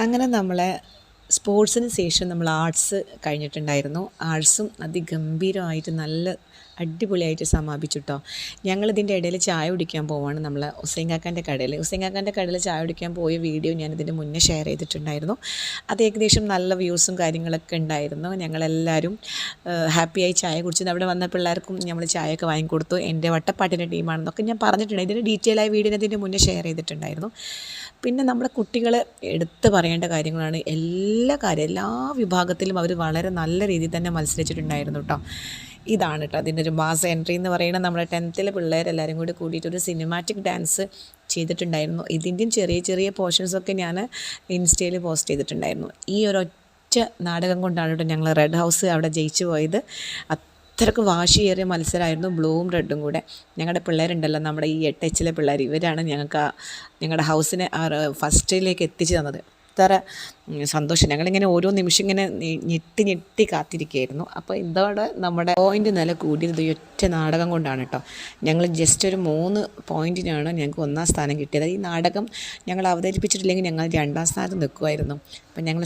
അങ്ങനെ നമ്മളെ സ്പോർട്സിന് ശേഷം നമ്മൾ ആർട്സ് കഴിഞ്ഞിട്ടുണ്ടായിരുന്നു. ആർട്സും അതിഗംഭീരമായിട്ട് നല്ല അടിപൊളിയായിട്ട് സമാപിച്ചു കേട്ടോ. ഞങ്ങളിതിൻ്റെ ഇടയിൽ ചായ കുടിക്കാൻ പോവാണ് നമ്മൾ ഹുസൈൻ കാക്കാൻ്റെ കടയിൽ. ഹുസൈൻ കാക്കാൻ്റെ കടയിൽ ചായ കുടിക്കാൻ പോയ വീഡിയോ ഞാനിതിൻ്റെ മുന്നേ ഷെയർ ചെയ്തിട്ടുണ്ടായിരുന്നു. അത് ഏകദേശം നല്ല വ്യൂസും കാര്യങ്ങളൊക്കെ ഉണ്ടായിരുന്നു. ഞങ്ങളെല്ലാവരും ഹാപ്പിയായി ചായ കുടിച്ചത്. അവിടെ വന്ന പിള്ളേർക്കും നമ്മൾ ചായയൊക്കെ വാങ്ങിക്കൊടുത്തു. എൻ്റെ വട്ടപ്പാട്ടിൻ്റെ ടീമാണെന്നൊക്കെ ഞാൻ പറഞ്ഞിട്ടുണ്ട്. ഇതിൻ്റെ ഡീറ്റെയിൽ ആയ വീഡിയോ ഇതിൻ്റെ മുന്നേ ഷെയർ ചെയ്തിട്ടുണ്ടായിരുന്നു. പിന്നെ നമ്മുടെ കുട്ടികൾ എടുത്ത് പറയേണ്ട കാര്യങ്ങളാണ്. എല്ലാ വിഭാഗത്തിലും അവർ വളരെ നല്ല രീതിയിൽ തന്നെ മത്സരിച്ചിട്ടുണ്ടായിരുന്നു കേട്ടോ. ഇതാണ് കേട്ടോ അതിൻ്റെ ഒരു മാസ് എൻട്രി എന്ന് പറയുന്നത്. നമ്മുടെ 10th പിള്ളേരെല്ലാവരും കൂടി കൂടിയിട്ടൊരു സിനിമാറ്റിക് ഡാൻസ് ചെയ്തിട്ടുണ്ടായിരുന്നു. ഇതിൻ്റെയും ചെറിയ ചെറിയ പോർഷൻസൊക്കെ ഞാൻ ഇൻസ്റ്റയിൽ പോസ്റ്റ് ചെയ്തിട്ടുണ്ടായിരുന്നു. ഈ ഒരൊറ്റ നാടകം കൊണ്ടാണ് കേട്ടോ ഞങ്ങൾ റെഡ് ഹൗസ് അവിടെ ജയിച്ചു പോയത്. അത്രയ്ക്ക് വാശിയേറിയ മത്സരമായിരുന്നു, ബ്ലൂവും റെഡും കൂടെ. ഞങ്ങളുടെ പിള്ളേരുണ്ടല്ലോ, നമ്മുടെ ഈ 8H പിള്ളേർ, ഇവരാണ് ഞങ്ങൾക്ക് ഞങ്ങളുടെ ഹൗസിനെ ഫസ്റ്റിലേക്ക് എത്തിച്ചു തന്നത്. അത്ര സന്തോഷം. ഞങ്ങളിങ്ങനെ ഓരോ നിമിഷം ഇങ്ങനെ ഞെട്ടി കാത്തിരിക്കുകയായിരുന്നു. അപ്പോൾ ഇതോടെ നമ്മുടെ പോയിൻ്റ് നില കൂടിയത് ഈ ഒറ്റ നാടകം കൊണ്ടാണ് കേട്ടോ. ഞങ്ങൾ ജസ്റ്റ് ഒരു 3 പോയിൻറ്റിനാണ് ഞങ്ങൾക്ക് 1ാം സ്ഥാനം കിട്ടിയത്. ഈ നാടകം ഞങ്ങൾ അവതരിപ്പിച്ചിട്ടില്ലെങ്കിൽ ഞങ്ങൾ 2ാം സ്ഥാനത്ത് നിൽക്കുമായിരുന്നു. അപ്പം ഞങ്ങൾ